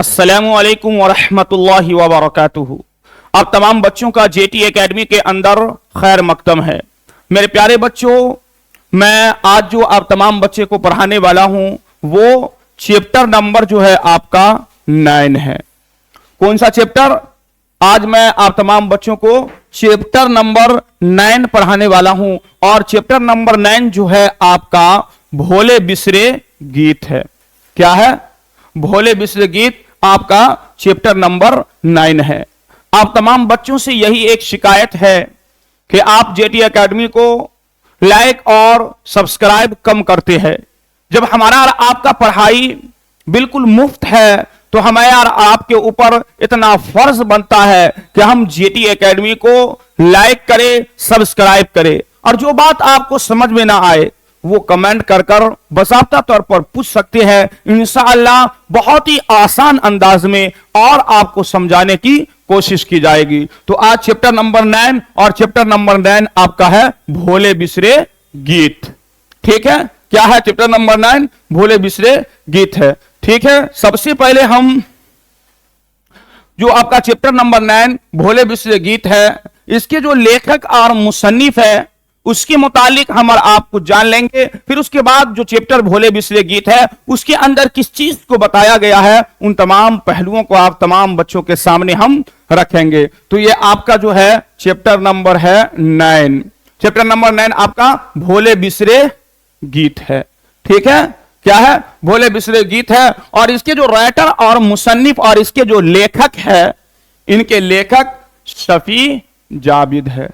अस्सलामुअलैकुम वरहमतुल्लाहि वबरकातुहू। आप तमाम बच्चों का जेटी एकेडमी के अंदर खैर मकदम है। मेरे प्यारे बच्चों, मैं आज जो आप तमाम बच्चे को पढ़ाने वाला हूं वो चैप्टर नंबर जो है आपका 9 है। कौन सा चैप्टर? आज मैं आप तमाम बच्चों को चैप्टर नंबर 9 पढ़ाने वाला हूं और चैप्टर नंबर 9 जो है आपका भोले बिसरे गीत है। क्या है? भोले बिसरे गीत आपका चैप्टर नंबर 9 है। आप तमाम बच्चों से यही एक शिकायत है कि आप जेटी एकेडमी को लाइक और सब्सक्राइब कम करते हैं। जब हमारा और आपका पढ़ाई बिल्कुल मुफ्त है तो हमें और आपके ऊपर इतना फर्ज बनता है कि हम जेटी एकेडमी को लाइक करें, सब्सक्राइब करें और जो बात आपको समझ में ना आए वो कमेंट कर बसाफ्ता तौर पर पूछ सकते हैं। इंशाअल्लाह बहुत ही आसान अंदाज में और आपको समझाने की कोशिश की जाएगी। तो आज चैप्टर नंबर 9 और चैप्टर नंबर 9 आपका है भोले बिसरे गीत। ठीक है? क्या है चैप्टर नंबर 9? भोले बिसरे गीत है। ठीक है, सबसे पहले हम जो आपका चैप्टर नंबर 9 भोले बिसरे गीत है, इसके जो लेखक और मुसन्निफ है उसके मुतालिक हम और आप कुछ जान लेंगे। फिर उसके बाद जो चैप्टर भोले बिसरे गीत है उसके अंदर किस चीज को बताया गया है उन तमाम पहलुओं को आप तमाम बच्चों के सामने हम रखेंगे। तो ये आपका जो है चैप्टर नंबर है 9। चैप्टर नंबर 9 आपका भोले बिसरे गीत है। ठीक है? क्या है? भोले बिसरे गीत है। और इसके जो राइटर और मुसन्निफ और इसके जो लेखक है, इनके लेखक शफी जाबिद है।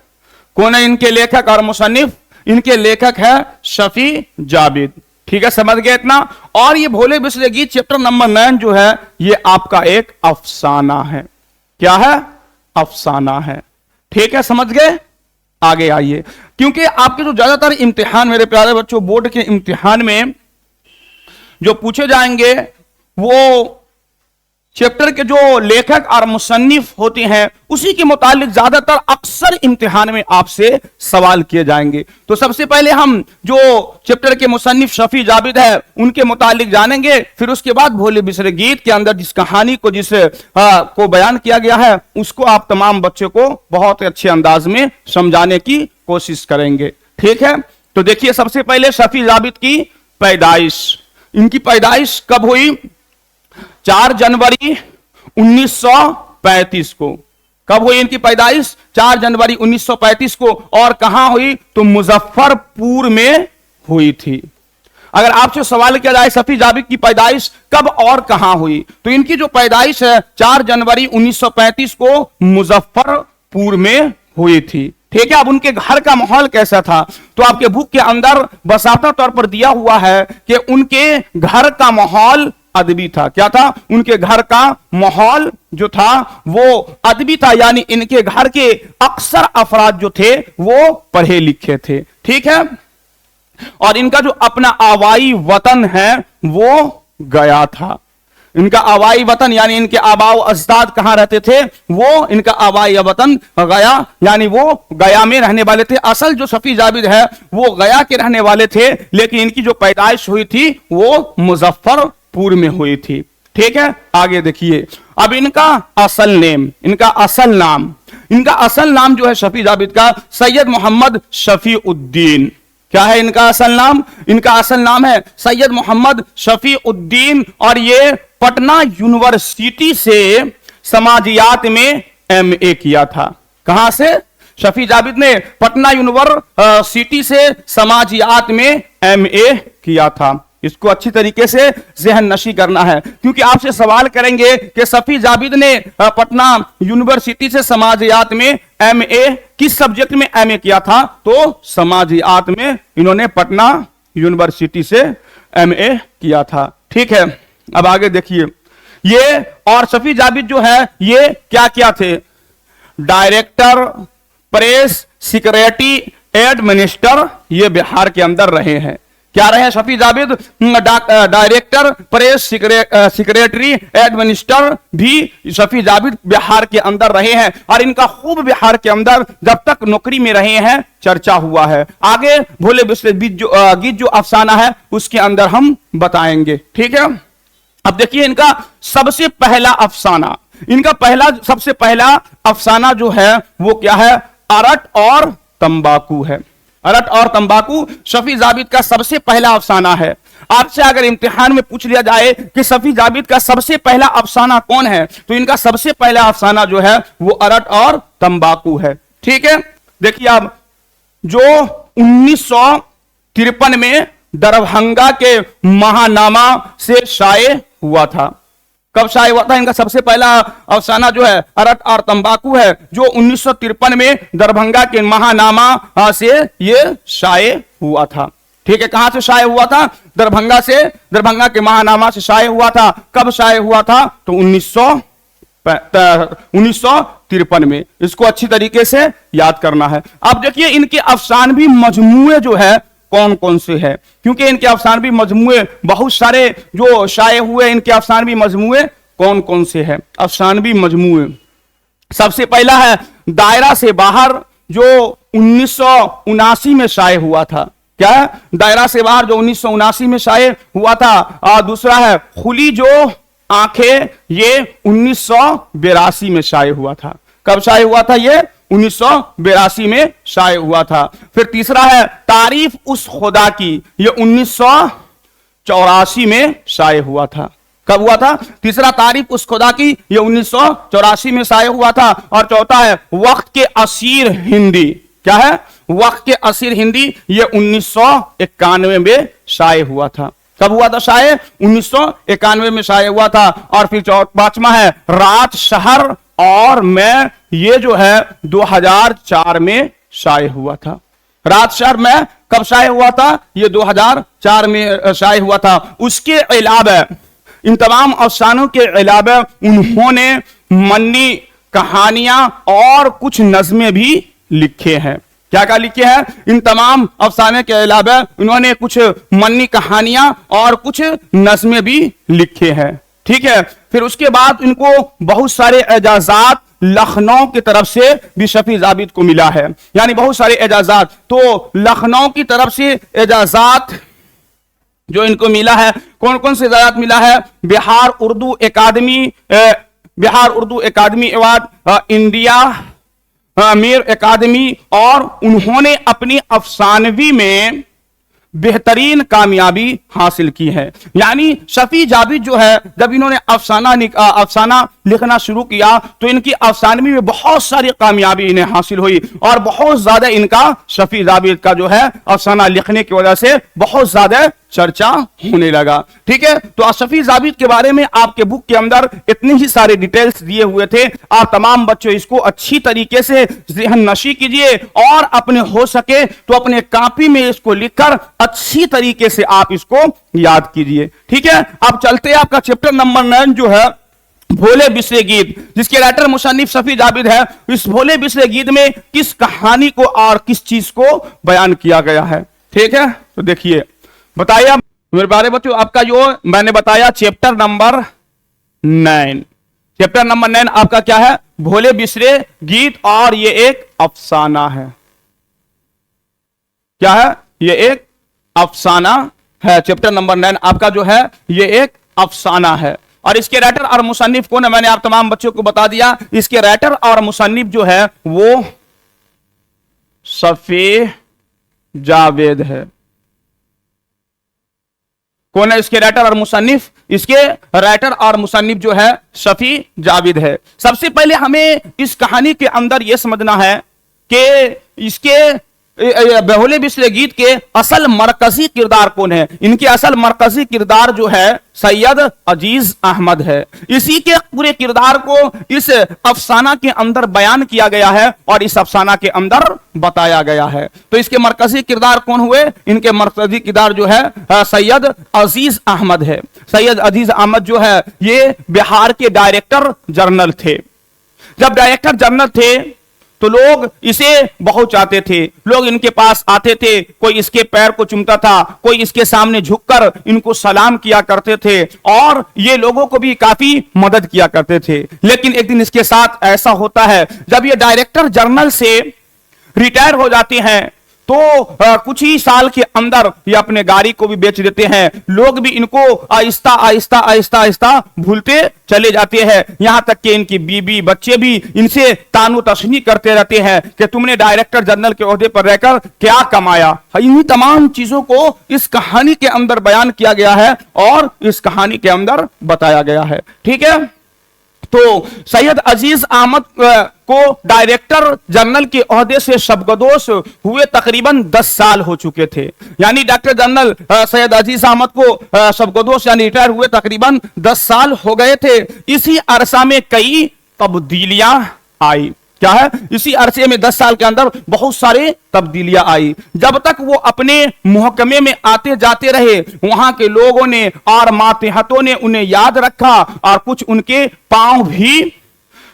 कौन है इनके लेखक और मुसन्निफ? इनके लेखक है शफी जाबिद। ठीक है, समझ गए इतना? और ये भोले बिसरे गीत चैप्टर नंबर 9 जो है ये आपका एक अफसाना है। क्या है? अफसाना है। ठीक है, समझ गए? आगे आइए, क्योंकि आपके जो ज्यादातर इम्तिहान मेरे प्यारे बच्चों बोर्ड के इम्तिहान में जो पूछे जाएंगे वो चैप्टर के जो लेखक और मुसन्निफ होते हैं उसी के मुतालिक ज्यादातर अक्सर इम्तिहान में आपसे सवाल किए जाएंगे। तो सबसे पहले हम जो चैप्टर के मुसन्निफ शफी जाबिद है उनके मुतालिक जानेंगे। फिर उसके बाद भोले बिसरे गीत के अंदर जिस कहानी को को बयान किया गया है उसको आप तमाम बच्चों को बहुत अच्छे अंदाज में समझाने की कोशिश करेंगे। ठीक है? तो देखिए, सबसे पहले शफी जाबिद की पैदाइश। इनकी पैदाइश कब हुई? 4 जनवरी 1935 को। कब हुई इनकी पैदाइश? 4 जनवरी 1935 को। और कहां हुई? तो मुजफ्फरपुर में हुई थी। अगर आपसे सवाल किया जाए शफी जाबिद की पैदाइश कब और कहां हुई, तो इनकी जो पैदाइश है 4 जनवरी 1935 को मुजफ्फरपुर में हुई थी। ठीक है? अब उनके घर का माहौल कैसा था? तो आपके बुक के अंदर बसाता तौर पर दिया हुआ है कि उनके घर का माहौल अदबी था। क्या था? उनके घर का माहौल जो था वो अदबी था, यानी इनके घर के अक्सर अफराद जो थे वो पढ़े लिखे थे। ठीक है? और इनका जो अपना आवाई वतन है वो गया था। इनका आवाई वतन यानी इनके आबाओ अजदाद कहां रहते थे? वो इनका आवाई वतन गया, यानी वो गया में रहने वाले थे। असल जो शफी जाबिद है वो गया के रहने वाले थे, लेकिन इनकी जो पैदाइश हुई थी वो मुजफ्फरपुर में हुई थी। ठीक है? आगे देखिए, अब इनका असल नाम जो है शफी जाबिद का सैयद मोहम्मद शफी उद्दीन। क्या है इनका असल नाम? इनका असल नाम है सैयद मोहम्मद शफी उद्दीन और ये पटना यूनिवर्सिटी से समाजियात में एमए किया था। कहां से? शफी जाबिद ने पटना यूनिवर्सिटी से समाजियात में एमए किया था। इसको अच्छी तरीके से ज़हन नशी करना है, क्योंकि आपसे सवाल करेंगे कि शफी जाबिद ने पटना यूनिवर्सिटी से समाजियात में एमए किस सब्जेक्ट में एमए किया था? तो समाजियात में इन्होंने पटना यूनिवर्सिटी से एमए किया था। ठीक है? अब आगे देखिए, ये और शफी जाबिद जो है ये क्या थे? डायरेक्टर, प्रेस सेक्रेटरी, एडमिनिस्टर, ये बिहार के अंदर रहे हैं। क्या रहे Shafi Jabid? Director, press secretary, administer भी शफी जाबिद बिहार के अंदर रहे हैं और इनका खूब बिहार के अंदर जब तक नौकरी में रहे हैं चर्चा हुआ है। आगे भोले बिसरे गीत जो अफसाना है उसके अंदर हम बताएंगे। ठीक है? अब देखिए इनका सबसे पहला अफसाना, इनका सबसे पहला अफसाना जो है वो क्या है, अरट और तंबाकू है। अरट और तंबाकू शफी जाबिद का सबसे पहला अफसाना है। आपसे अगर इम्तिहान में पूछ लिया जाए कि शफी जाबिद का सबसे पहला अफसाना कौन है, तो इनका सबसे पहला अफसाना जो है वो अरट और तंबाकू है। ठीक है, देखिए अब जो 1953 में दरभंगा के महानामा से शाये हुआ था। कब शाये हुआ था? इनका सबसे पहला अफसाना जो है अरट और तंबाकू है, जो 1953 में दरभंगा के महानामा से ये शाये हुआ था। ठीक है, कहां से शाये हुआ था? दरभंगा से, दरभंगा के महानामा से शाये हुआ था। कब शाये हुआ था? तो 1953 में। इसको अच्छी तरीके से याद करना है। अब देखिए इनके अफसानवी मजमूए जो है कौन कौन से हैं, क्योंकि इनके अफसानवी मजमूए बहुत सारे जो शाये हुए, इनके अफसानवी मजमूए कौन कौन से हैं। अफसानवी मजमूए, सबसे पहला है दायरा से बाहर, जो 1979 में शाये हुआ था। क्या है? दायरा से बाहर, जो 1979 में शाये हुआ था। और दूसरा है खुली जो आंखें, ये 1982 में शाये हुआ था। कब शाये हुआ था? ये 1982 में शाये हुआ था। फिर तीसरा है तारीफ उस खुदा की, ये 1984 में शाये हुआ था। कब हुआ था? तीसरा तारीफ उस खुदा की, ये 1984 में शाये हुआ था। और चौथा है वक्त के असीर हिंदी। क्या है? वक्त के असीर हिंदी, ये 1991 में शाये हुआ था। कब हुआ था शाये? 1991 में शाये हुआ था। और फिर पांचवा है रात शहर और मैं, ये जो है 2004 में शाये हुआ था। रात शहर में कब शाये हुआ था? ये 2004 में शाये हुआ था। उसके अलावा, इन तमाम अफसानों के अलावा उन्होंने मन्नी कहानियां और कुछ नज़्में भी लिखे हैं। क्या क्या लिखे हैं? इन तमाम अफसाने के अलावा उन्होंने कुछ मन्नी कहानियां और कुछ नज़्में भी लिखे हैं। ठीक है, फिर उसके बाद इनको बहुत सारे एजाजात लखनऊ की तरफ से भी शफी जाबिद को मिला है, यानी बहुत सारे एजाजात। तो लखनऊ की तरफ से एजाजात जो इनको मिला है, कौन कौन से एजाजात मिला है? Bihar Urdu academy award, India Mir academy, और उन्होंने अपनी अफसानवी में बेहतरीन कामयाबी हासिल की है। यानी शफी जाबिद जो है, जब इन्होंने अफसाना लिखना शुरू किया तो इनकी अफसानवी में बहुत सारी कामयाबी इन्हें हासिल हुई, और बहुत ज्यादा इनका शफी जाबिद का जो है अफसाना लिखने की वजह से बहुत ज्यादा चर्चा होने लगा। ठीक है, तो शफी जाबिद के बारे में आपके बुक के अंदर इतनी ही सारे डिटेल्स दिए हुए थे। आप तमाम बच्चों इसको अच्छी तरीके से ज़हन नशी कीजिए, और अपने हो सके तो अपने कॉपी में इसको लिखकर अच्छी तरीके से आप इसको याद कीजिए। ठीक है, अब चलते हैं आपका चैप्टर नंबर 9 जो है भोले बिसरे गीत, जिसके राइटर मुसन्निफ शफी जाबिद है। इस भोले बिसरे गीत में किस कहानी को और किस चीज को बयान किया गया है? ठीक है, तो देखिए, बताइए मेरे बारे बच्चों, आपका जो मैंने बताया चैप्टर नंबर 9, चैप्टर नंबर 9 आपका क्या है? भोले बिसरे गीत, और ये एक अफसाना है। क्या है? ये एक अफसाना है। चैप्टर नंबर 9 आपका जो है ये एक अफसाना है। और इसके राइटर और मुसन्निफ कौन है? मैंने आप तमाम बच्चों को बता दिया। इसके राइटर और मुसन्निफ जो है वो शफी जावेद है। कौन है इसके राइटर और मुसन्निफ? इसके राइटर और मुसन्निफ जो है शफी जावेद है। सबसे पहले हमें इस कहानी के अंदर यह समझना है कि इसके भोले बिसरे गीत के असल मरकजी किरदार कौन है। इनके असल मरकजी किरदार जो है सैयद अजीज अहमद है। इसी के पूरे किरदार को इस अफसाना के अंदर बयान किया गया है और इस अफसाना के अंदर बताया गया है। तो इसके मरकजी किरदार कौन हुए? इनके मरकजी किरदार जो है सैयद अजीज अहमद है। सैयद अजीज अहमद जो है ये बिहार के डायरेक्टर जनरल थे। जब डायरेक्टर जनरल थे तो लोग इसे बहुत चाहते थे। लोग इनके पास आते थे, कोई इसके पैर को चूमता था, कोई इसके सामने झुककर इनको सलाम किया करते थे, और ये लोगों को भी काफी मदद किया करते थे। लेकिन एक दिन इसके साथ ऐसा होता है, जब ये डायरेक्टर जनरल से रिटायर हो जाते हैं तो कुछ ही साल के अंदर ये अपने गाड़ी को भी बेच देते हैं। लोग भी इनको आहिस्ता आहिस्ता आहिस्ता आहिस्ता भूलते चले जाते हैं, यहां तक कि इनकी बीबी बच्चे भी इनसे तानु तशनी करते रहते हैं कि तुमने डायरेक्टर जनरल के ओहदे पर रहकर क्या कमाया। इन्हीं तमाम चीजों को इस कहानी के अंदर बयान किया गया है और इस कहानी के अंदर बताया गया है। ठीक है, तो सैयद अजीज अहमद को डायरेक्टर जनरल के ओहदे से शबगदोश हुए तकरीबन 10 साल हो चुके थे। यानी डॉक्टर जनरल सैयद अजीज अहमद को शबगदोश यानी रिटायर हुए तकरीबन 10 साल हो गए थे। इसी अरसा में कई तब्दीलियां आई। क्या है, इसी अरसे में 10 साल के अंदर बहुत सारे तब्दीलियां आई। जब तक वो अपने महकमे में आते जाते रहे, वहां के लोगों ने और मातहतों ने उन्हें याद रखा और कुछ उनके पांव भी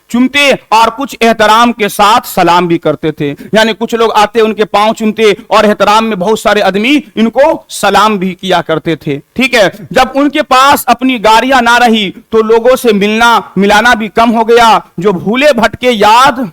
चूमते और कुछ एहतराम के साथ सलाम भी करते थे। यानी कुछ लोग आते उनके पांव चूमते और एहतराम में बहुत सारे आदमी इनको सलाम भी किया करते थे। ठीक है, जब उनके पास अपनी गाड़ियां ना रही तो लोगों से मिलना मिलाना भी कम हो गया। जो भूले भटके याद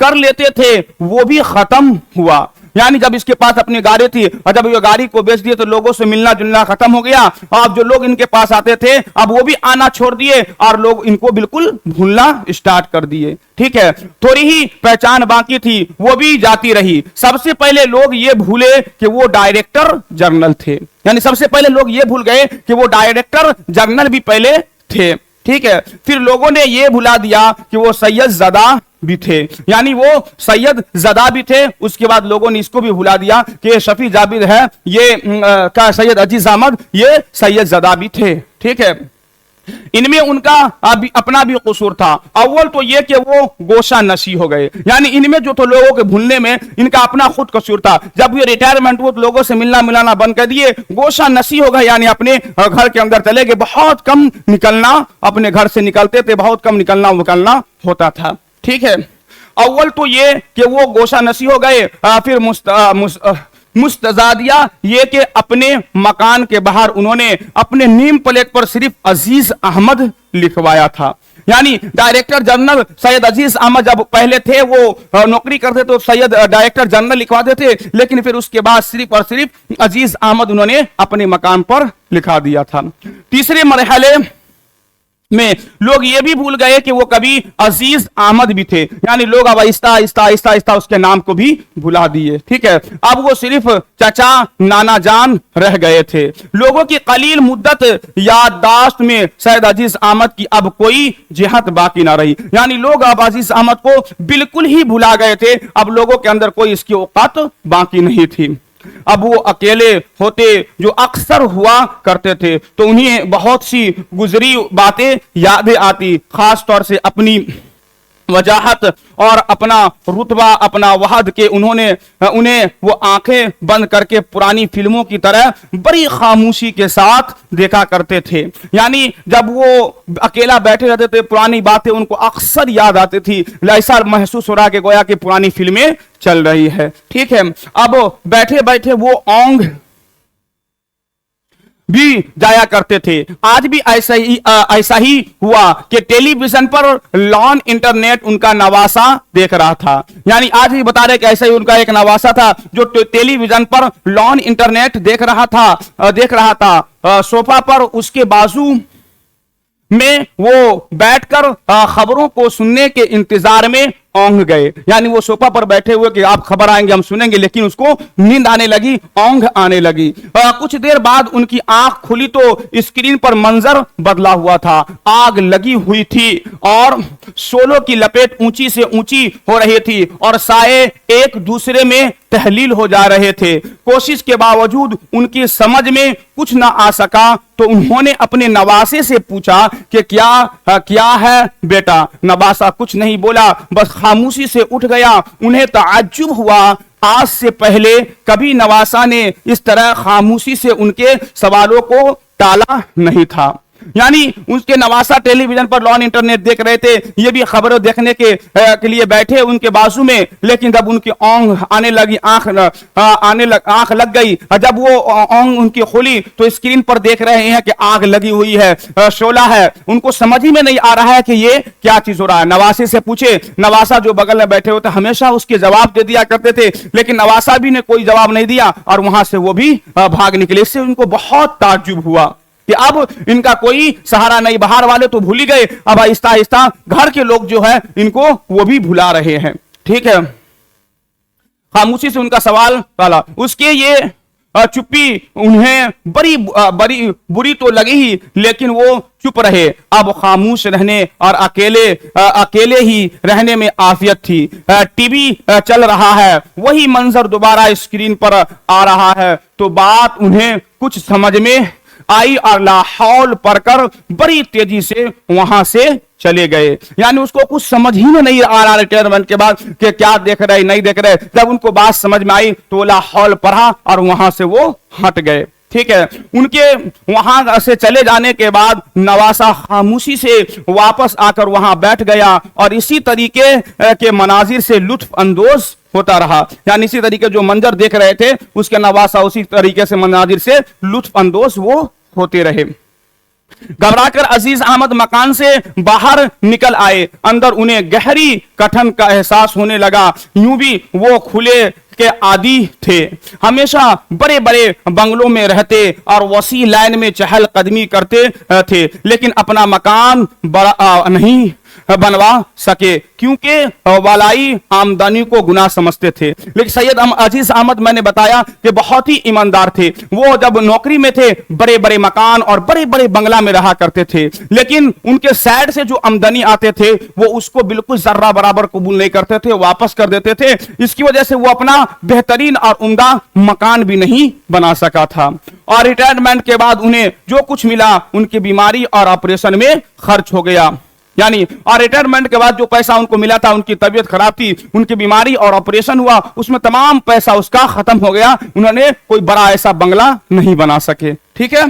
कर लेते थे वो भी खत्म हुआ। यानी जब इसके पास अपनी गाड़ी थी और जब ये गाड़ी को बेच दिए तो लोगों से मिलना जुलना खत्म हो गया। अब जो लोग इनके पास आते थे अब वो भी आना छोड़ दिए और लोग इनको बिल्कुल भूलना स्टार्ट कर दिए। ठीक है, थोड़ी ही पहचान बाकी थी वो भी जाती रही। सबसे पहले लोग ये भूले कि वो डायरेक्टर जनरल थे। यानी सबसे पहले लोग ये भूल गए कि वो डायरेक्टर जनरल भी पहले थे। ठीक है, फिर लोगों ने ये भुला दिया कि वो सैयद ज़दा भी थे। यानी वो सैयद ज़दा भी थे। उसके बाद लोगों ने इसको भी भुला दिया कि शफी जाबिर है ये का सैयद अजीज अहमद ये सैयद ज़दा भी थे। ठीक है, इनमें उनका अपना भी कसूर था। अव्वल तो ये कि वो गोशा नशी हो गए। यानी इनमें जो तो लोगों के भूलने में इनका अपना खुद कसूर था। जब ये रिटायरमेंट हुआ तो लोगों से मिलना मिलाना बंद कर दिए, गोशा नशी हो गए। यानी अपने घर के अंदर चले गए। बहुत कम निकलना, अपने घर से निकलते थे, बहुत कम निकलना होता था। ठीक है, अव्वल तो ये कि वो गोशा नशी हो गए। फिर मुस्तजादिया ये कि अपने मकान के बाहर उन्होंने अपने नीम प्लेट पर सिर्फ अजीज अहमद लिखवाया था। यानी डायरेक्टर जनरल सैयद अजीज अहमद जब पहले थे वो नौकरी करते तो सैयद डायरेक्टर जनरल लिखवाते थे, लेकिन फिर उसके बाद सिर्फ और सिर्फ अजीज अहमद उन्होंने अपने मकान पर लिखा दिया था। तीसरे मरहले में लोग ये भी भूल गए कि वो कभी अजीज अहमद भी थे। यानी लोग अब आहिस्ता आहिस्ता आहिस्ता आहिस्ता उसके नाम को भी भुला दिए। ठीक है, अब वो सिर्फ चाचा नाना जान रह गए थे। लोगों की कलील मुद्दत याददाश्त में सैयद अजीज अहमद की अब कोई जिहत बाकी ना रही। यानी लोग अब अजीज अहमद को बिल्कुल ही भुला गए थे। अब लोगों के अंदर कोई इसकी औकात बाकी नहीं थी। अब वो अकेले होते जो अक्सर हुआ करते थे तो उन्हें बहुत सी गुजरी बातें यादें आती, खास तौर से अपनी वजाहत और अपना रुतबा अपना वहद के उन्हें वो आंखें बंद करके पुरानी फिल्मों की तरह बड़ी खामोशी के साथ देखा करते थे। यानी जब वो अकेला बैठे रहते थे पुरानी बातें उनको अक्सर याद आती थी। ऐसा महसूस हो रहा कि गोया कि पुरानी फिल्में चल रही है। ठीक है, अब बैठे बैठे वो औंग भी जाया करते थे। आज भी ऐसा ही हुआ कि टेलीविजन पर लॉन इंटरनेट उनका नवासा देख रहा था। यानी आज भी बता रहे कि ऐसा ही उनका एक नवासा था जो टेलीविजन पर लॉन इंटरनेट देख रहा था। सोफा पर उसके बाजू में वो बैठकर खबरों को सुनने के इंतजार में औंघ गए। यानी वो सोफा पर बैठे हुए कि आप खबर आएंगे हम सुनेंगे, लेकिन उसको नींद आने लगी, औंघ आने लगी। कुछ देर बाद उनकी आंख खुली तो स्क्रीन पर मंजर बदला हुआ था। आग लगी हुई थी और शोलों की लपेट ऊंची से ऊंची हो रही थी और साए एक दूसरे में तहलील हो जा रहे थे। कोशिश के बावजूद उनकी समझ में कुछ ना आ सका तो उन्होंने अपने नवासे से पूछा कि क्या है बेटा। नवासा कुछ नहीं बोला, बस खामोशी से उठ गया। उन्हें ताज्जुब हुआ, आज से पहले कभी नवासा ने इस तरह खामोशी से उनके सवालों को टाला नहीं था। यानी उसके नवासा टेलीविजन पर लॉन इंटरनेट देख रहे थे, ये भी खबरों देखने के लिए बैठे उनके बाजू में, लेकिन जब उनकी ओंग आने लगी, आंख लग गई, जब वो ओंग उनकी खुली तो स्क्रीन पर देख रहे हैं कि आग लगी हुई है, शोला है। उनको समझ ही में नहीं आ रहा है कि ये क्या चीज हो रहा है। नवासे से पूछे, नवासा जो बगल में बैठे होते हमेशा उसके जवाब दे दिया करते थे, लेकिन नवासा भी ने कोई जवाब नहीं दिया और वहां से वो भी भाग निकले। इससे उनको बहुत ताज्जुब हुआ कि अब इनका कोई सहारा नहीं। बाहर वाले तो भूल ही गए, अब आहिस्ता आहिस्ता घर के लोग जो है इनको वो भी भुला रहे हैं। ठीक है, खामोशी से उनका सवाल डाला। उसके ये चुप्पी उन्हें बड़ी बुरी तो लगी ही, लेकिन वो चुप रहे। अब खामोश रहने और अकेले ही रहने में आफियत थी। टीवी चल रहा है, वही मंजर दोबारा स्क्रीन पर आ रहा है, तो बात उन्हें कुछ समझ में आई और लाहौल पढ़कर बड़ी तेजी से वहां से चले गए। यानी उसको कुछ समझ ही में नहीं आ रहा रिटायरमेंट के बाद कि क्या देख रहे नहीं देख रहे। जब उनको बात समझ में आई तो लाहौल पढ़ा और वहां से वो हट गए। ठीक है, उनके वहां से चले जाने के बाद नवासा खामोशी से वापस आकर वहां बैठ गया और इसी तरीके के मनाजिर से लुत्फ अंदोज होता रहा। यानी इसी तरीके जो मंजर देख रहे थे उसके नवासा उसी तरीके से मनाजिर से लुत्फ अंदोज वो होते रहे। घबराकर अजीज अहमद मकान से बाहर निकल आए। अंदर उन्हें गहरी कठन का एहसास होने लगा। यूं भी वो खुले के आदी थे, हमेशा बड़े बड़े बंगलों में रहते और वसी लाइन में चहल कदमी करते थे, लेकिन अपना मकान बड़ा नहीं बनवा सके क्योंकि वालाई आमदनी को गुनाह समझते थे। लेकिन सैयद अजीज अहमद मैंने बताया कि बहुत ही ईमानदार थे। वो जब नौकरी में थे बड़े बड़े मकान और बड़े बड़े बंगला में रहा करते थे, लेकिन उनके साइड से जो आमदनी आते थे वो उसको बिल्कुल जर्रा बराबर कबूल नहीं करते थे, वापस कर देते थे। इसकी वजह से वो अपना बेहतरीन और उम्दा मकान भी नहीं बना सका था और रिटायरमेंट के बाद उन्हें जो कुछ मिला उनकी बीमारी और ऑपरेशन में खर्च हो गया। यानी और रिटायरमेंट के बाद जो पैसा उनको मिला था, उनकी तबीयत खराब थी, उनकी बीमारी और ऑपरेशन हुआ, उसमें तमाम पैसा उसका खत्म हो गया। उन्होंने कोई बड़ा ऐसा बंगला नहीं बना सके। ठीक है,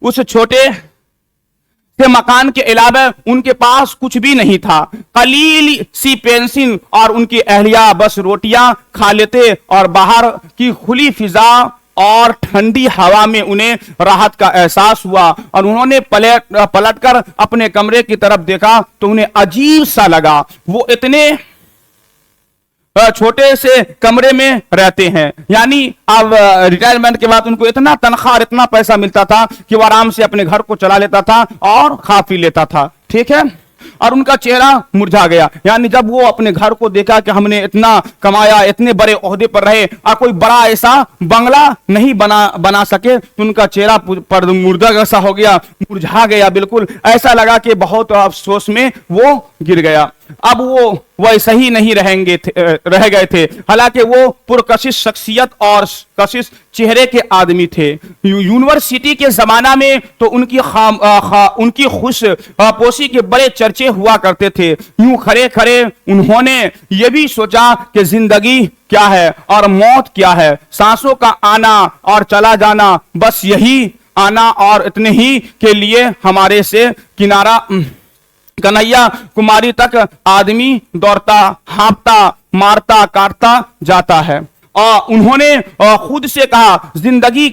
उस छोटे से मकान के अलावा उनके पास कुछ भी नहीं था। कलील सी पेंशन और उनकी अहलिया बस रोटियां खा लेते और बाहर की खुली फिजा और ठंडी हवा में उन्हें राहत का एहसास हुआ और उन्होंने पलटकर अपने कमरे की तरफ देखा तो उन्हें अजीब सा लगा। वो इतने छोटे से कमरे में रहते हैं, यानी अब रिटायरमेंट के बाद उनको इतना तनख्वाह और इतना पैसा मिलता था कि वो आराम से अपने घर को चला लेता था और खा पी लेता था। ठीक है, और उनका चेहरा मुरझा गया। यानी जब वो अपने घर को देखा कि हमने इतना कमाया, इतने बड़े ओहदे पर रहे और कोई बड़ा ऐसा बंगला नहीं बना सके, तो उनका चेहरा पर मुर्दा जैसा हो गया, मुरझा गया। बिल्कुल ऐसा लगा कि बहुत अफसोस में वो गिर गया। अब वो वैसे ही नहीं रह गए थे। हालांकि वो पुरकशिश शख्सियत और कशिश चेहरे के आदमी थे। यूनिवर्सिटी के जमाना में तो उनकी खुश पोशी के बड़े चर्चे हुआ करते थे। यूं खड़े खड़े उन्होंने ये भी सोचा कि जिंदगी क्या है और मौत क्या है। सांसों का आना और चला जाना, बस यही आना और इतने ही के लिए हमारे से किनारा कन्हैया कुमारी तक आदमी दौड़ता, हाँपता, मारता, काटता जाता है। और उन्होंने खुद से कहा, जिंदगी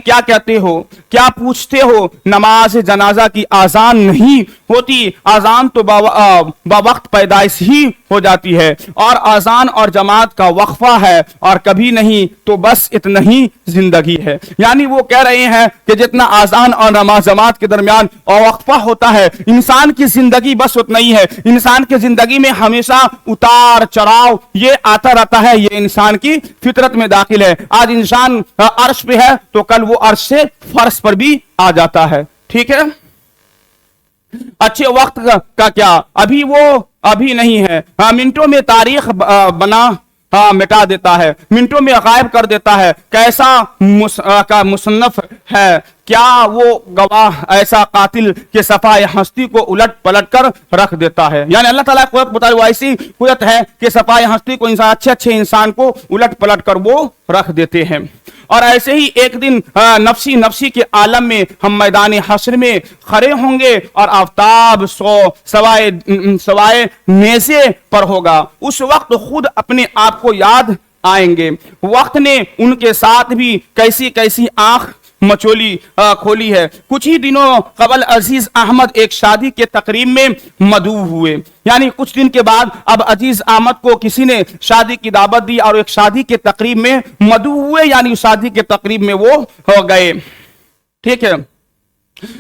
क्या कहते हो, क्या पूछते हो। नमाज जनाजा की आजान नहीं होती, आजान तो बावक्त पैदाइश ही हो जाती है और आजान और जमात का वक्फा है और कभी नहीं तो बस इतना ही जिंदगी है। यानी वो कह रहे हैं कि जितना आजान और नमाज जमात के दरमियान वक्फा होता है, इंसान की जिंदगी बस उतना ही है। इंसान की जिंदगी में हमेशा उतार चढ़ाव ये आता रहता है, ये इंसान की फितरत में दाखिल है। आज इंसान अर्श पे है तो कल वो अर्श से फर्श पर भी आ जाता है। ठीक है, अच्छे वक्त का क्या, अभी नहीं है। मिनटों में तारीख बना मिटा देता है, मिनटों में गायब कर देता है। कैसा मुसन्नफ है, क्या वो गवाह ऐसा कातिल के सफाए हस्ती को उलट पलट कर रख देता है। यानी अल्लाह ताला की कुदरत बता, ऐसी कुदरत है कि सफाए हस्ती को, इंसान अच्छे अच्छे इंसान को उलट पलट कर वो रख देते हैं। और ऐसे ही एक दिन नफसी नफसी के आलम में हम मैदान हश्र में खड़े होंगे और आफ्ताब सवाए नेज़े पर होगा। उस वक्त खुद अपने आप को याद आएंगे। वक्त ने उनके साथ भी कैसी कैसी आंख मचोली खोली है। कुछ ही दिनों कबल अजीज अहमद एक शादी के तकरीब में मदऊ हुए। यानी कुछ दिन के बाद अब अजीज अहमद को किसी ने शादी की दावत दी और एक शादी के तकरीब में मदऊ हुए, यानी शादी के तकरीब में वो हो गए। ठीक है,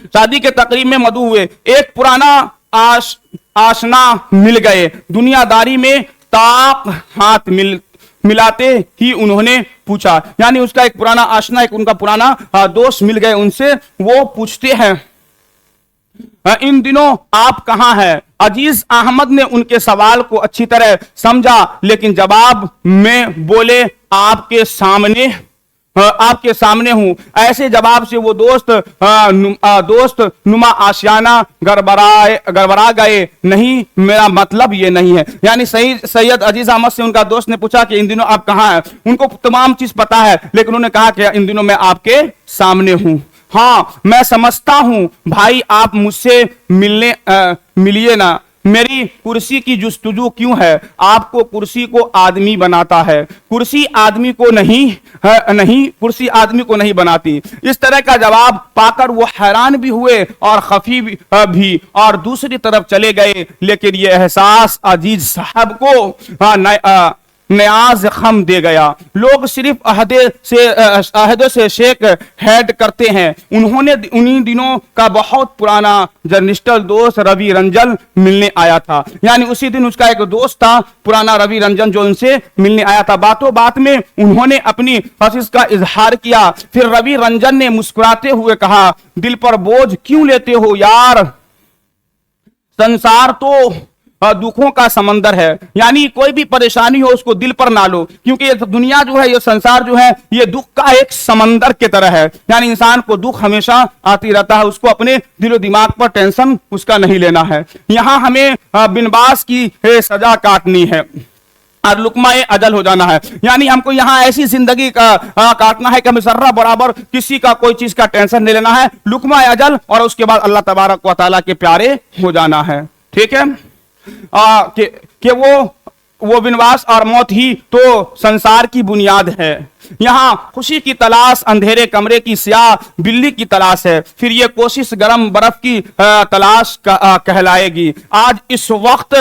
शादी के तकरीब में मदऊ हुए। एक पुराना आशना मिल गए। दुनियादारी में ताक हाथ मिलाते ही उन्होंने पूछा, यानी उसका एक पुराना आशना, एक उनका पुराना दोस्त मिल गए। उनसे वो पूछते हैं, इन दिनों आप कहां हैं? अजीज अहमद ने उनके सवाल को अच्छी तरह समझा, लेकिन जवाब में बोले, आपके सामने हूं। ऐसे जवाब से वो दोस्त नुमा आशियाना गड़बड़ा गए। नहीं, मेरा मतलब ये नहीं है। यानी सैयद अजीज अहमद से उनका दोस्त ने पूछा कि इन दिनों आप कहां हैं? उनको तमाम चीज पता है, लेकिन उन्होंने कहा कि इन दिनों मैं आपके सामने हूं। हाँ, मैं समझता हूं भाई, आप मुझसे मिलिए ना। मेरी कुर्सी की जुस्तजू क्यों है? आपको कुर्सी को आदमी बनाता है, कुर्सी आदमी को नहीं कुर्सी आदमी को नहीं बनाती। इस तरह का जवाब पाकर वो हैरान भी हुए और खफी भी और दूसरी तरफ चले गए। लेकिन ये एहसास अजीज साहब को न्याज खम दे गया। लोग सिर्फ अहदे से शेक हेड करते हैं। उन्होंने उन्हीं दिनों का बहुत पुराना जर्नलिस्ट दोस्त रवि रंजन मिलने आया था। यानी उसी दिन उसका एक दोस्त था पुराना रवि रंजन, जो उनसे मिलने आया था। बातों बात में उन्होंने अपनी ख्वाहिश का इजहार किया। फिर रवि रंजन ने मुस्कुराते हुए कहा, दिल पर बोझ क्यों लेते हो यार, संसार तो दुखों का समंदर है। यानी कोई भी परेशानी हो उसको दिल पर ना लो, क्योंकि ये दुनिया जो है, ये संसार जो है, ये दुख का एक समंदर की तरह है। यानी इंसान को दुख हमेशा आती रहता है, उसको अपने दिलो दिमाग पर टेंशन उसका नहीं लेना है। यहाँ हमें बिनबास की सजा काटनी है और लुकमाए अजल हो जाना है। यानी हमको यहाँ ऐसी जिंदगी का काटना है कि हमें जर्रा बराबर किसी का कोई चीज का टेंशन नहीं लेना है, लुकमाए अजल, और उसके बाद अल्लाह तबारक व तआला के प्यारे हो जाना है। ठीक है, कि वो विनाश और मौत ही तो संसार की बुनियाद है। यहाँ खुशी की तलाश अंधेरे कमरे की स्याह बिल्ली की तलाश है, फिर ये कोशिश गर्म बर्फ की तलाश कहलाएगी। आज इस वक्त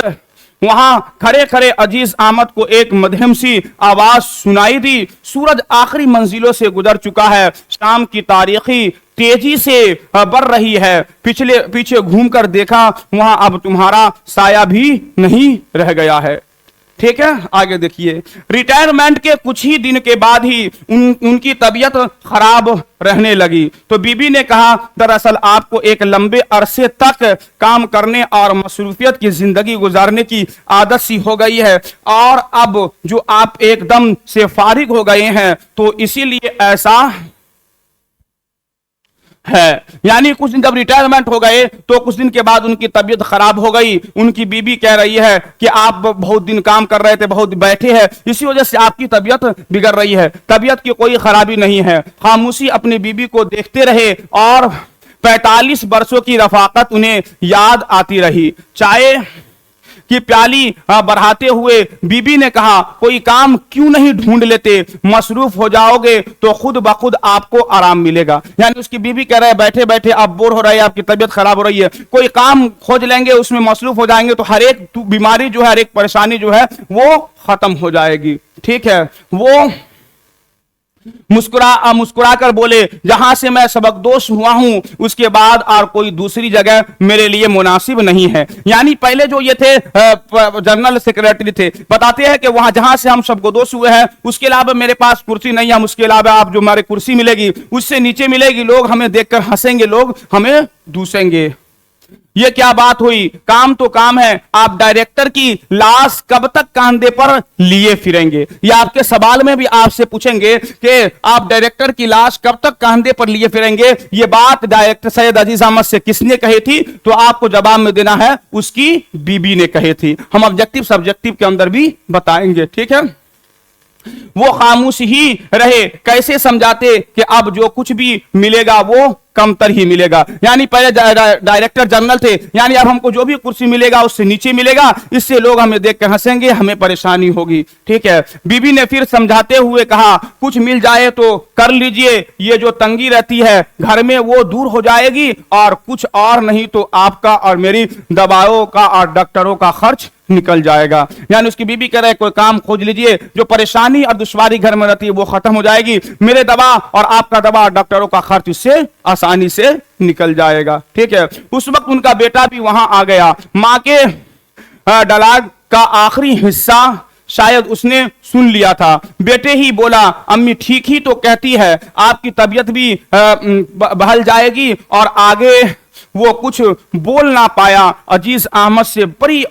वहां खड़े खड़े अजीज अहमद को एक मध्यम सी आवाज सुनाई दी। सूरज आखिरी मंजिलों से गुजर चुका है, शाम की तारीखी तेजी से बढ़ रही है। पीछे घूमकर देखा, वहां अब तुम्हारा साया भी नहीं रह गया है। ठीक है, आगे देखिए। रिटायरमेंट के कुछ ही दिन के बाद ही उनकी तबीयत खराब रहने लगी, तो बीबी ने कहा, दरअसल आपको एक लंबे अरसे तक काम करने और मसरूफियत की जिंदगी गुजारने की आदत सी हो गई है, और अब जो आप एकदम से फारिग हो गए हैं, तो इसीलिए ऐसा है। यानी कुछ दिन जब रिटायरमेंट हो गए तो कुछ दिन के बाद उनकी तबीयत खराब हो गई। उनकी बीबी कह रही है कि आप बहुत दिन काम कर रहे थे, बहुत बैठे हैं, इसी वजह से आपकी तबीयत बिगड़ रही है। तबीयत की कोई खराबी नहीं है। खामोशी अपनी बीबी को देखते रहे और 45 वर्षों की रफाकत उन्हें याद आती रही। चाय की प्याली बढ़ाते हुए बीबी ने कहा, कोई काम क्यों नहीं ढूंढ लेते, मसरूफ हो जाओगे तो खुद ब खुद आपको आराम मिलेगा। यानी उसकी बीबी कह रहे हैं, बैठे बैठे आप बोर हो रहे हैं, आपकी तबीयत खराब हो रही है, कोई काम खोज लेंगे, उसमें मसरूफ हो जाएंगे तो हर एक बीमारी जो है, हर एक परेशानी जो है वो खत्म हो जाएगी। ठीक है, वो मुस्कुरा कर बोले, जहां से मैं सबकदोश हुआ हूं उसके बाद और कोई दूसरी जगह मेरे लिए मुनासिब नहीं है। यानी पहले जो ये थे जनरल सेक्रेटरी थे, बताते हैं कि वहां जहां से हम सबकदोश हुए हैं उसके अलावा मेरे पास कुर्सी नहीं है, हम उसके अलावा आप जो हमारी कुर्सी मिलेगी उससे नीचे मिलेगी, लोग हमें देखकर हंसेंगे, लोग हमें दूसेंगे। ये क्या बात हुई? काम तो काम है, आप डायरेक्टर की लाश कब तक कंधे पर लिए फिरेंगे? या आपके सवाल में भी आपसे पूछेंगे कि आप डायरेक्टर की लाश कब तक कंधे पर लिए फिरेंगे? ये बात डायरेक्टर सैयद अजीज अहमद से किसने कही थी? तो आपको जवाब में देना है उसकी बीबी ने कही थी। हम ऑब्जेक्टिव सब्जेक्टिव के अंदर भी बताएंगे, ठीक है। वो खामोश ही रहे, कैसे समझाते कि अब जो कुछ भी मिलेगा वो कमतर ही मिलेगा। यानी पहले डायरेक्टर जनरल थे, यानी अब हमको जो भी कुर्सी मिलेगा उससे नीचे मिलेगा, इससे लोग हमें देख कर हंसेंगे, हमें परेशानी होगी, ठीक है। बीबी ने फिर समझाते हुए कहा, कुछ मिल जाए तो कर लीजिए, ये जो तंगी रहती है घर में वो दूर हो जाएगी, और कुछ और नहीं तो आपका और मेरी दवाओं का और डॉक्टरों का खर्च निकल जाएगा। यानी उसकी बीबी कह रहे कोई काम खोज लीजिए, जो परेशानी और दुश्वारी घर में रहती है वो खत्म हो जाएगी, मेरे दवा और आपका दवा और डॉक्टरों का खर्च इससे आसानी से निकल जाएगा, ठीक है। उस वक्त उनका बेटा भी वहां आ गया। मां के डायलॉग का आखिरी हिस्सा शायद उसने सुन लिया था। बेटे ही बोला, अम्मी ठीक ही तो कहती है, आपकी तबीयत भी बहल जाएगी, और आगे वो कुछ बोल ना पाया। अजीज अहमद से बड़ी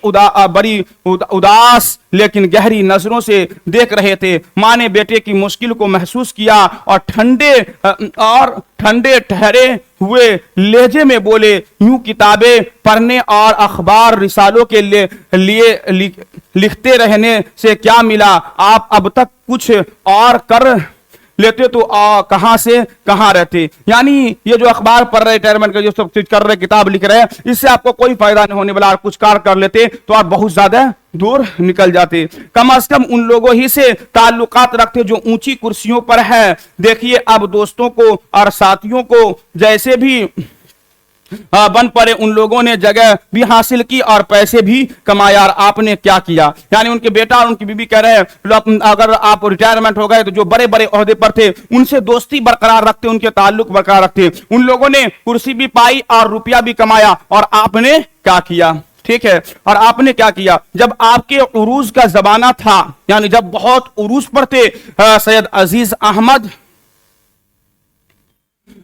उदास लेकिन गहरी नजरों से देख रहे थे। मां ने बेटे की मुश्किल को महसूस किया और ठंडे ठहरे हुए लहजे में बोले, यूं किताबें पढ़ने और अखबार रिसालों के लिए लिखते रहने से क्या मिला? आप अब तक कुछ और कर लेते तो कहां से कहां रहते। यानी ये जो अखबार पढ़ रहे, रिटायरमेंट का जो सब चीज कर रहे, किताब लिख रहे हैं, इससे आपको कोई फायदा नहीं होने वाला। कुछ कार्य कर लेते तो आप बहुत ज्यादा दूर निकल जाते। कम से कम उन लोगों ही से ताल्लुकात रखते जो ऊंची कुर्सियों पर है। देखिए अब दोस्तों को और साथियों को जैसे भी बन पड़े, उन लोगों ने जगह भी हासिल की और पैसे भी कमाया, और आपने क्या किया? यानी उनके बेटा और उनकी बीबी कह रहे हैं, अगर आप रिटायरमेंट हो गए तो जो बड़े बड़े ओहदे पर थे उनसे दोस्ती बरकरार रखते, उनके ताल्लुक बरकरार रखते। उन लोगों ने कुर्सी भी पाई और रुपया भी कमाया, और आपने क्या किया? ठीक है, और आपने क्या किया? जब आपके उरूज का जमाना था, यानी जब बहुत उरूज पर थे सैयद अजीज अहमद,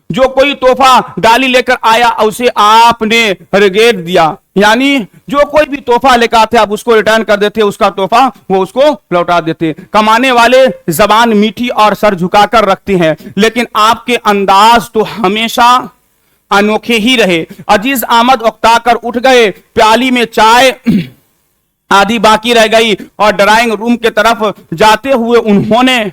जो कोई तोहफा डाली लेकर आया उसे आपने रिगेट दिया। यानी जो कोई भी तोहफा लेकर आते आप उसको रिटर्न कर देते, उसका तोहफा वो उसको लौटा देते। कमाने वाले जबान मीठी और सर झुकाकर रखते हैं, लेकिन आपके अंदाज तो हमेशा अनोखे ही रहे। अजीज अहमद उकताकर उठ गए, प्याली में चाय आधी बाकी रह गई, और ड्राइंग रूम के तरफ जाते हुए उन्होंने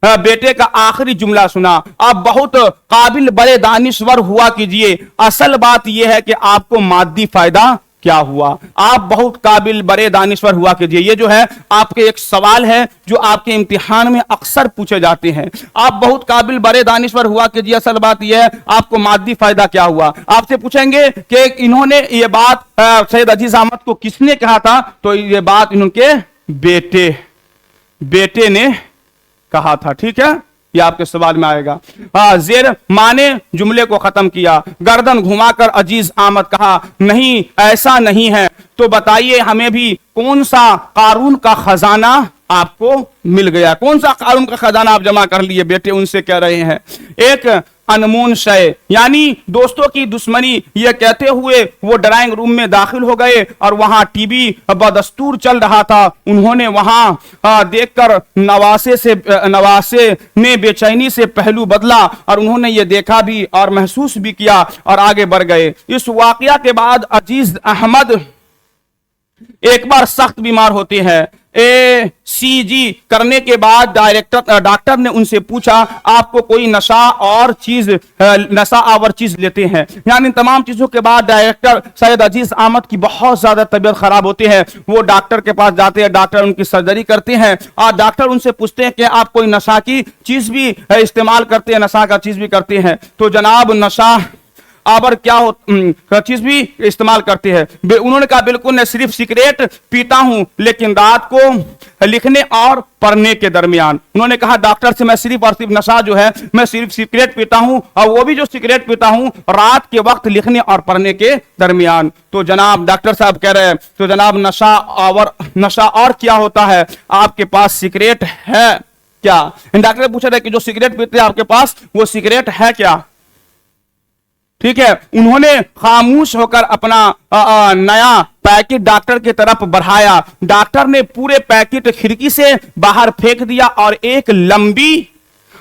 बेटे का आखिरी जुमला सुना, आप बहुत काबिल बड़े दानिश्वर हुआ कीजिए, असल बात यह है कि आपको मादी फायदा क्या हुआ? आप बहुत काबिल बड़े दानिश्वर हुआ कीजिए। ये जो है आपके एक सवाल है जो आपके इम्तिहान में अक्सर पूछे जाते हैं। आप बहुत काबिल बड़े दानिश्वर हुआ कीजिए, असल बात यह है आपको मादी फायदा क्या हुआ? आपसे पूछेंगे कि इन्होंने ये बात सैयद अजीज अहमद को किसने कहा था? तो ये बात इनके बेटे ने कहा था, ठीक है। ये आपके सवाल में आएगा। जेर मां ने जुमले को खत्म किया, गर्दन घुमाकर अजीज अहमद कहा, नहीं ऐसा नहीं है, तो बताइए हमें भी कौन सा कारून का खजाना आपको मिल गया? कौन सा कारून का खजाना आप जमा कर लिए? बेटे उनसे कह रहे हैं एक अनमोल शय, यानी दोस्तों की दुश्मनी। ये कहते हुए वो ड्राइंग रूम में दाखिल हो गए और वहां टीवी बदस्तूर चल रहा था। उन्होंने वहां देखकर नवासे ने बेचैनी से पहलू बदला, और उन्होंने ये देखा भी और महसूस भी किया और आगे बढ़ गए। इस वाकया के बाद अजीज अहमद एक बार सख्त बीमार होते हैं। ACG करने के बाद डॉक्टर ने उनसे पूछा, आपको कोई नशा आवर चीज लेते हैं? यानी तमाम चीजों के बाद डायरेक्टर सैयद अजीज अहमद की बहुत ज्यादा तबीयत खराब होती है। वो डॉक्टर के पास जाते हैं, डॉक्टर उनकी सर्जरी करते हैं, और डॉक्टर उनसे पूछते हैं कि आप कोई नशा की चीज भी इस्तेमाल करते हैं, नशा का चीज भी करते हैं? तो जनाब नशा आवर क्या चीज भी इस्तेमाल करते हैं। उन्होंने कहा बिल्कुल नहीं, सिर्फ सिगरेट पीता हूं, लेकिन रात को लिखने और पढ़ने के दरमियान। उन्होंने कहा डॉक्टर से मैं सिर्फ और सिर्फ नशा जो है मैं सिर्फ सिगरेट पीता हूं, और वो भी जो सिगरेट पीता हूं रात के वक्त लिखने और पढ़ने के दरमियान। तो जनाब डॉक्टर साहब कह रहे हैं, तो जनाब नशा और क्या होता है? आपके पास सिगरेट है क्या? डॉक्टर पूछ रहे कि जो सिगरेट पीते हैं आपके पास वो सिगरेट है क्या? ठीक है, उन्होंने खामोश होकर अपना नया पैकेट डॉक्टर की तरफ बढ़ाया। डॉक्टर ने पूरे पैकेट खिड़की से बाहर फेंक दिया और एक लंबी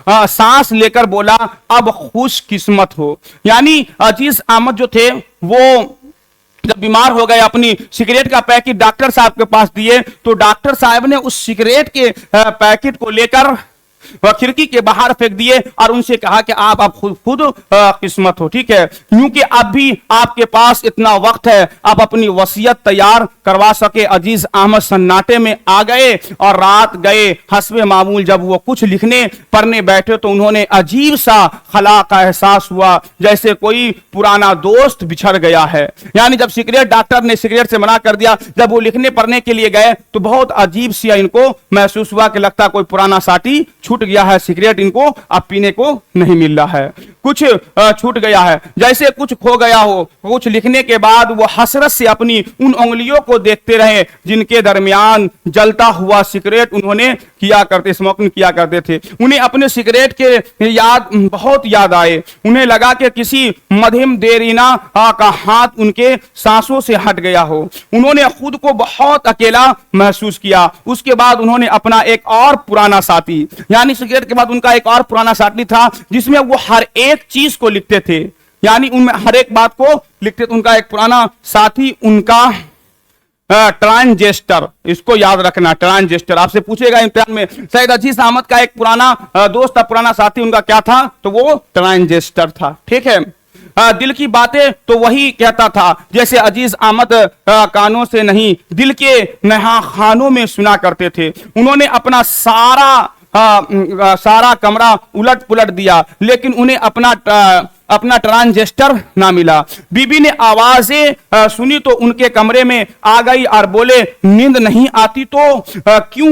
सांस लेकर बोला, अब खुशकिस्मत हो। यानी अजीज अहमद जो थे वो जब बीमार हो गए, अपनी सिगरेट का पैकेट डॉक्टर साहब के पास दिए, तो डॉक्टर साहब ने उस सिगरेट के पैकेट को लेकर वह खिड़की के बाहर फेंक दिए और उनसे कहा कि आप खुद किस्मत हो। ठीक है, क्योंकि अब भी आपके पास इतना वक्त है, आप अपनी वसीयत तैयार करवा सके। अजीज अहमद सन्नाटे में आ गए और रात गए। हस्बे मामूल जब वो कुछ लिखने पढ़ने बैठे तो उन्होंने अजीब सा खला का एहसास हुआ, जैसे कोई पुराना दोस्त बिछड़ गया है। यानी जब सिगरेट डॉक्टर ने सिगरेट से मना कर दिया, जब वो लिखने पढ़ने के लिए गए तो बहुत अजीब सी इनको महसूस हुआ कि लगता कोई पुराना साथी छूट गया है, सिगरेट इनको अब पीने को नहीं मिल रहा है, कुछ छूट गया है, जैसे कुछ खो गया हो। कुछ लिखने के बाद वो हसरत से अपनी उन उंगलियों को देखते रहे जिनके दरमियान जलता हुआ सिगरेट उन्होंने किया करते, स्मोकिंग किया करते थे। उन्हें अपने सिगरेट के बहुत याद आए। उन्हें लगा कि किसी मध्यम देरीना का हाथ उनके सांसों से हट गया हो। उन्होंने खुद को बहुत अकेला महसूस किया। उसके बाद उन्होंने अपना एक और पुराना साथी, यानी सिगरेट के बाद उनका एक और पुराना साथी था जिसमें वो हर एक चीज को लिखते थे, यानी उनमें हर एक बात को लिखते थे। उनका एक पुराना साथी उनका ट्रांजेस्टर, इसको याद रखना, ट्रांजेस्टर आपसे पूछेगा इम्तिहान में। सैयद अजीज अहमद का एक पुराना दोस्त था, पुराना साथी उनका क्या था, तो वो ट्रांजेस्टर था। ठीक है, दिल की बातें तो वही कहता था जैसे अजीज अहमद कानों से नहीं दिल के नहा खानों में सुना करते थे। उन्होंने अपना सारा कमरा उलट पुलट दिया, लेकिन उन्हें अपना ट्रांजेस्टर ना मिला। बीबी ने आवाजें सुनी तो उनके कमरे में आ गई और बोले, नींद नहीं आती तो क्यों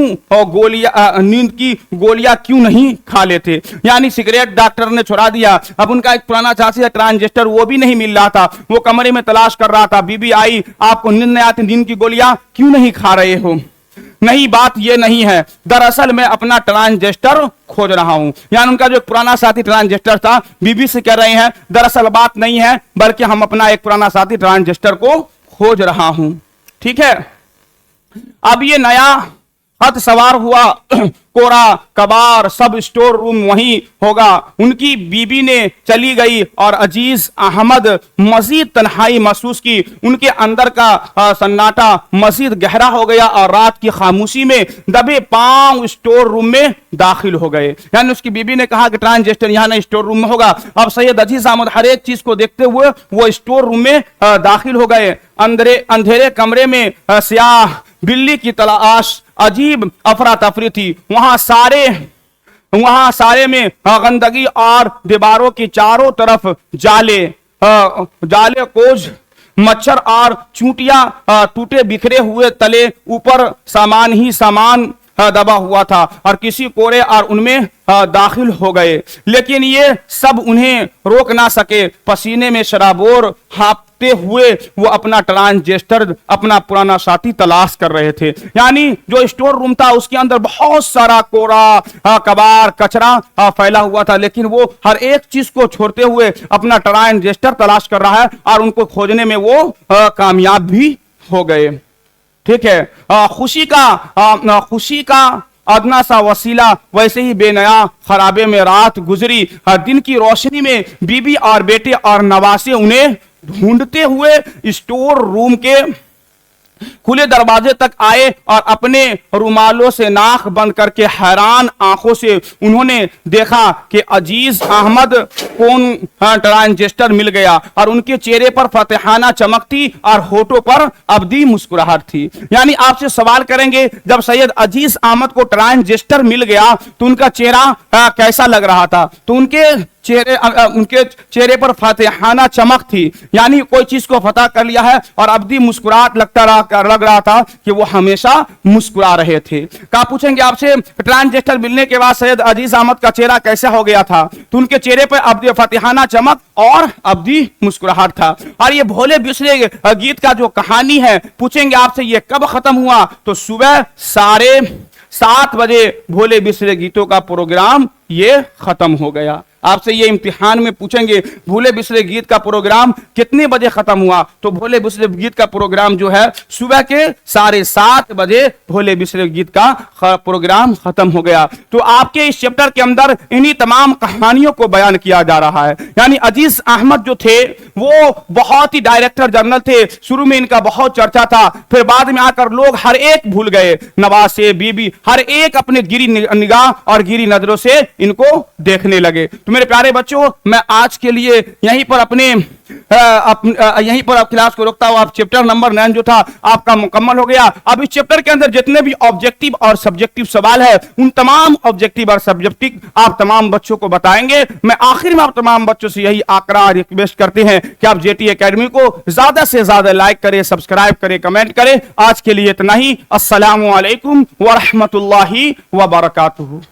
नींद की गोलियां क्यों नहीं खा लेते। यानी सिगरेट डॉक्टर ने छुड़ा दिया, अब उनका एक पुराना साथी है ट्रांजेस्टर, वो भी नहीं मिल रहा था, वो कमरे में तलाश कर रहा था। बीबी आई, आपको नींद नहीं आती, नींद की गोलियां क्यों नहीं खा रहे हो। नहीं, बात ये नहीं है, दरअसल मैं अपना ट्रांजेस्टर खोज रहा हूं। यानी उनका जो पुराना साथी ट्रांजेस्टर था, बीबी से कह रहे हैं दरअसल बात नहीं है, बल्कि हम अपना एक पुराना साथी ट्रांजेस्टर को खोज रहा हूं। ठीक है, अब ये नया हद सवार हुआ, कोरा कबार सब स्टोर रूम वहीं होगा। उनकी बीबी ने चली गई और अजीज अहमद मजीद तन्हाई महसूस की। उनके अंदर का सन्नाटा मजीद गहरा हो गया और रात की खामोशी में दबे पांव स्टोर रूम में दाखिल हो गए। यानी उसकी बीबी ने कहा कि ट्रांजेस्टर यहाँ ना स्टोर रूम में होगा। अब सैयद अजीज अहमद हर एक चीज को देखते हुए वो स्टोर रूम में दाखिल हो गए। अंधेरे कमरे में स्याह बिल्ली की तलाश, अजीब अफरा तफरी थी। वहां सारे में गंदगी और दीवारों की चारों तरफ जाले कोज, मच्छर और चूंटियां टूटे बिखरे हुए तले, ऊपर सामान ही सामान दबा हुआ था और किसी कोरे और उनमें दाखिल हो गए। लेकिन ये सब उन्हें रोक ना सके। पसीने में शराबोर हाँफते हुए वो अपना ट्रांजेस्टर, अपना पुराना साथी तलाश कर रहे थे। यानी जो स्टोर रूम था उसके अंदर बहुत सारा कोरा कबार कचरा फैला हुआ था, लेकिन वो हर एक चीज को छोड़ते हुए अपना ट्रांजेस्टर तलाश कर रहा है और उनको खोजने में वो कामयाब भी हो गए। ठीक है, खुशी का अदना सा वसीला वैसे ही बेनया खराबे में रात गुजरी। दिन की रोशनी में बीबी और बेटे और नवासे उन्हें ढूंढते हुए स्टोर रूम के खुले दरवाजे तक आए और अपने रुमालों से नाक बंद करके हैरान आंखों से उन्होंने देखा कि अजीज अहमद कौन ट्रांजेस्टर मिल गया और उनके चेहरे पर फतेहाना चमक थी और होठों पर अबदी मुस्कुराहट थी। यानी आपसे सवाल करेंगे, जब सैयद अजीज अहमद को ट्रांजेस्टर मिल गया तो उनका चेहरा कैसा लग रहा था, तो उनके चेहरे पर फतेहाना चमक थी, यानी कोई चीज को फतह कर लिया है और अबदी मुस्कुराहट लग रहा था कि वो हमेशा मुस्कुरा रहे थे। क्या पूछेंगे आपसे, ट्रांजेस्टर मिलने के बाद सैयद अजीज अहमद का चेहरा कैसा हो गया था, तो उनके चेहरे पर अबदी फतेहाना चमक और अबदी मुस्कुराहट था। और ये भोले बिसरे गीत का जो कहानी है, पूछेंगे आपसे ये कब खत्म हुआ, तो सुबह 7:30 बजे भोले बिसरे गीतों का प्रोग्राम ये खत्म हो गया। आपसे ये इम्तिहान में पूछेंगे भूले बिसरे गीत का प्रोग्राम कितने बजे खत्म हुआ, तो भूले बिसरे गीत का प्रोग्राम जो है सुबह के 7:30 बजे भूले बिसरे गीत का प्रोग्राम खत्म हो गया। तो आपके इस चैप्टर के अंदर इन्हीं तमाम कहानियों को बयान किया जा रहा है। यानी अजीज अहमद जो थे वो बहुत ही डायरेक्टर जनरल थे, शुरू में इनका बहुत चर्चा था, फिर बाद में आकर लोग हर एक भूल गए, नवाज से बीबी हर एक अपने गिरी निगाह और गिरी नजरों से इनको देखने लगे। तो मेरे प्यारे बच्चों, मैं आज के लिए यहीं पर आप क्लास को रोकता हूं। आप चैप्टर नंबर 9 जो था आपका मुकम्मल हो गया। अब इस चैप्टर के अंदर जितने भी ऑब्जेक्टिव और सब्जेक्टिव सवाल है उन तमाम ऑब्जेक्टिव और सब्जेक्टिव आप तमाम बच्चों को बताएंगे। मैं आखिर में आप तमाम बच्चों से यही आकरा रिक्वेस्ट करते हैं कि आप जेटी एकेडमी को ज्यादा से ज्यादा लाइक करें, सब्सक्राइब करें, कमेंट करें। आज के लिए इतना ही। अस्सलामु अलैकुम व रहमतुल्लाहि व बरकातुहू।